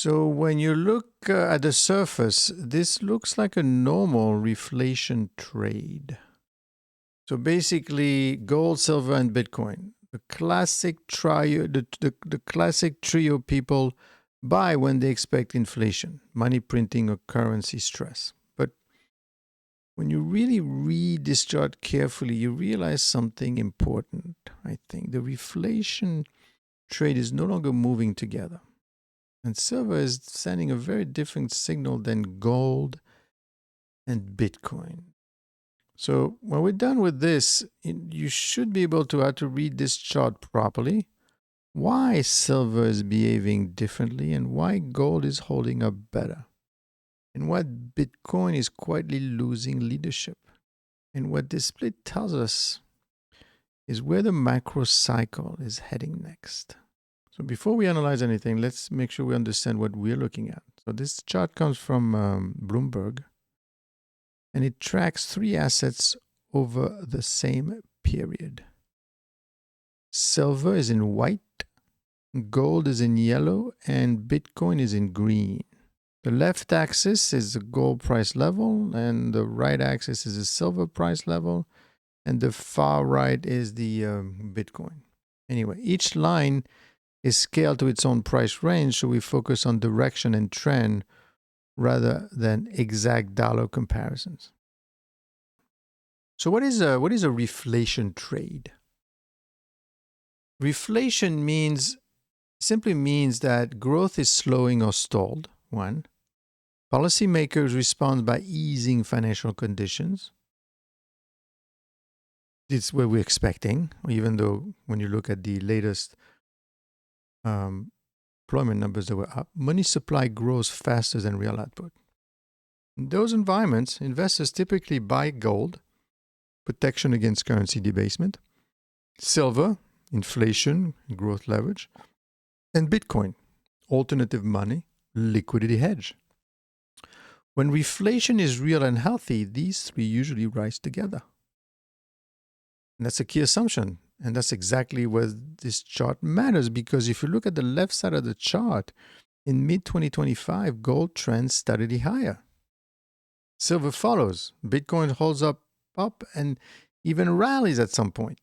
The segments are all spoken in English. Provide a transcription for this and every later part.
So when you look at the surface, this looks like a normal reflation trade. So basically, gold, silver, and Bitcoin, the classic trio, the classic trio people buy when they expect inflation, money printing, or currency stress. But when you really read this chart carefully, you realize something important. I think the reflation trade is no longer moving together. And silver is sending a very different signal than gold and Bitcoin. So when we're done with this, you should be able to how to read this chart properly, why silver is behaving differently and why gold is holding up better, and what Bitcoin is quietly losing leadership. And what this split tells us is where the macro cycle is heading next. So before we analyze anything, let's make sure we understand what we're looking at. So this chart comes from Bloomberg, and it tracks three assets over the same period. Silver is in white, gold is in yellow, and Bitcoin is in green. The left axis is the gold price level, and the right axis is the silver price level, and the far right is the Bitcoin. Anyway, each line is scaled to its own price range, so we focus on direction and trend rather than exact dollar comparisons. So what is a reflation trade? Reflation simply means that growth is slowing or stalled, one. Policymakers respond by easing financial conditions. It's what we're expecting, even though when you look at the latest employment numbers that were up, money supply grows faster than real output. In those environments, investors typically buy gold, protection against currency debasement, silver, inflation, growth leverage, and Bitcoin, alternative money, liquidity hedge. When reflation is real and healthy, these three usually rise together. And that's a key assumption. And that's exactly where this chart matters, because if you look at the left side of the chart, in mid-2025, gold trends steadily higher. Silver follows. Bitcoin holds up and even rallies at some point.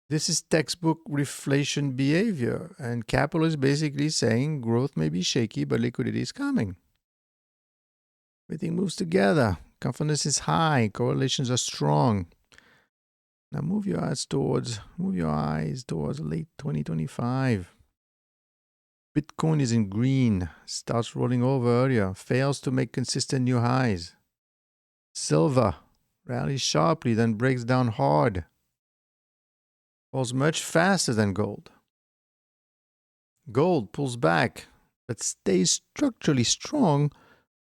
This is textbook reflation behavior, and capital is basically saying growth may be shaky, but liquidity is coming. Everything moves together. Confidence is high. Correlations are strong. Now move your eyes towards late 2025. Bitcoin is in green, starts rolling over earlier, fails to make consistent new highs. Silver rallies sharply, then breaks down hard. Falls much faster than gold. Gold pulls back, but stays structurally strong,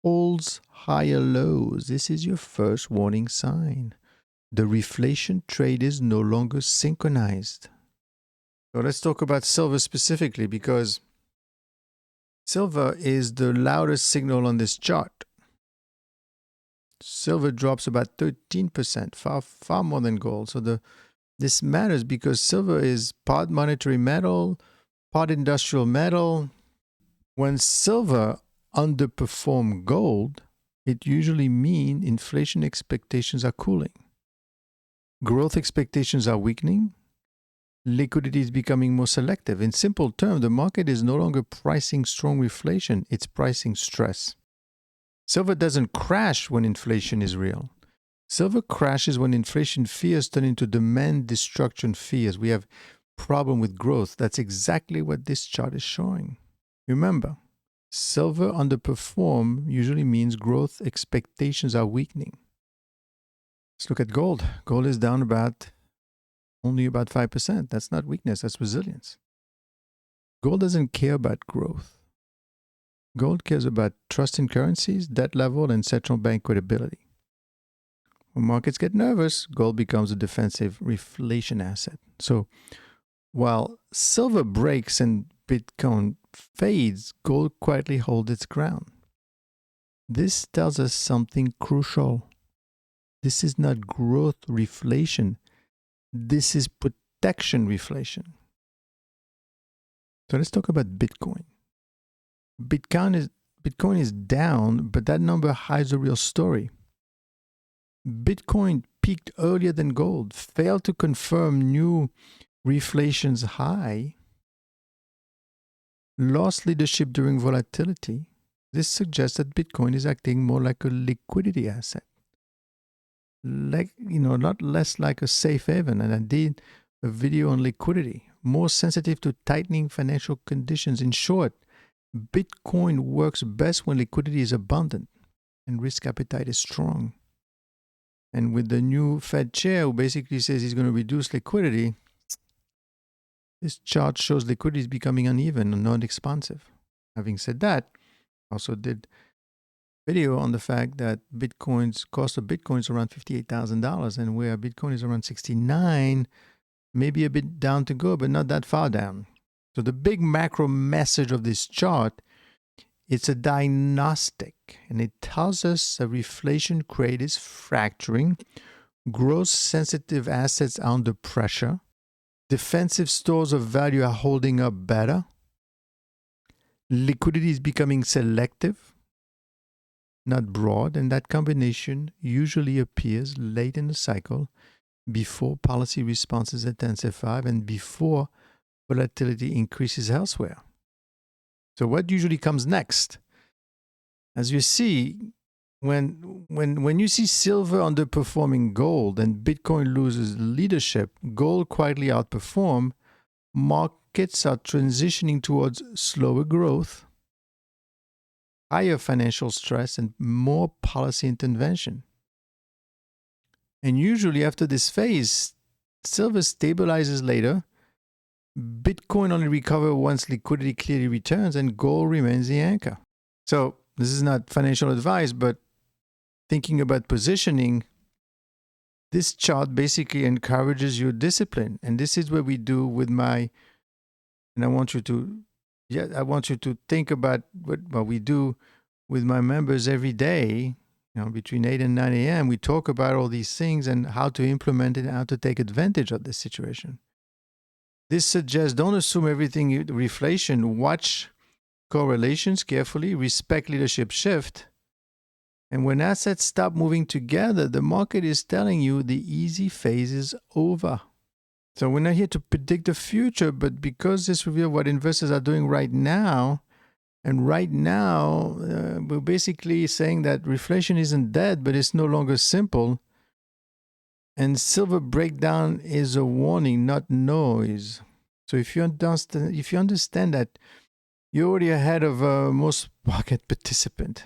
holds higher lows. This is your first warning sign. The reflation trade is no longer synchronized. So let's talk about silver specifically, because silver is the loudest signal on this chart. Silver drops about 13%, far more than gold. So this matters because silver is part monetary metal, part industrial metal. When silver underperforms gold, it usually means inflation expectations are cooling. Growth expectations are weakening. Liquidity is becoming more selective. In simple terms, the market is no longer pricing strong reflation, it's pricing stress. Silver doesn't crash when inflation is real. Silver crashes when inflation fears turn into demand destruction fears. We have problem with growth. That's exactly what this chart is showing. Remember, silver underperform usually means growth expectations are weakening. Let's look at gold. Gold is down only about 5%. That's not weakness, that's resilience. Gold doesn't care about growth. Gold cares about trust in currencies, debt level, and central bank credibility. When markets get nervous, gold becomes a defensive reflation asset. So while silver breaks and Bitcoin fades, gold quietly holds its ground. This tells us something crucial. This is not growth reflation. This is protection reflation. So let's talk about Bitcoin. Bitcoin is down, but that number hides the real story. Bitcoin peaked earlier than gold, failed to confirm new reflation's high, lost leadership during volatility. This suggests that Bitcoin is acting more like a liquidity asset, not less like a safe haven. And I did a video on liquidity, more sensitive to tightening financial conditions. In short, Bitcoin works best when liquidity is abundant and risk appetite is strong. And with the new Fed chair who basically says he's going to reduce liquidity, this chart shows liquidity is becoming uneven and not expansive. Having said that, I also did a video on the fact that cost of Bitcoin is around $58,000, and where Bitcoin is around 69, maybe a bit down to go, but not that far down. So the big macro message of this chart, it's a diagnostic, and it tells us a reflation credit is fracturing, growth-sensitive assets are under pressure, defensive stores of value are holding up better, liquidity is becoming selective, not broad, and that combination usually appears late in the cycle, before policy responses intensify and before volatility increases elsewhere. So what usually comes next? As you see, when you see silver underperforming gold and Bitcoin loses leadership, gold quietly outperform, markets are transitioning towards slower growth, higher financial stress, and more policy intervention. And usually after this phase, silver stabilizes later, Bitcoin only recovers once liquidity clearly returns, and gold remains the anchor. So this is not financial advice, but thinking about positioning, this chart basically encourages your discipline. And this is what we do with and I want you to think about what we do with my members every day. Between 8 and 9 a.m., we talk about all these things and how to implement it and how to take advantage of this situation. This suggests don't assume everything reflation. Watch correlations carefully, respect leadership shift. And when assets stop moving together, the market is telling you the easy phase is over. So we're not here to predict the future, but because this reveals what investors are doing right now, and right now, we're basically saying that reflation isn't dead, but it's no longer simple. And silver breakdown is a warning, not noise. So if you understand that, you're already ahead of most market participants.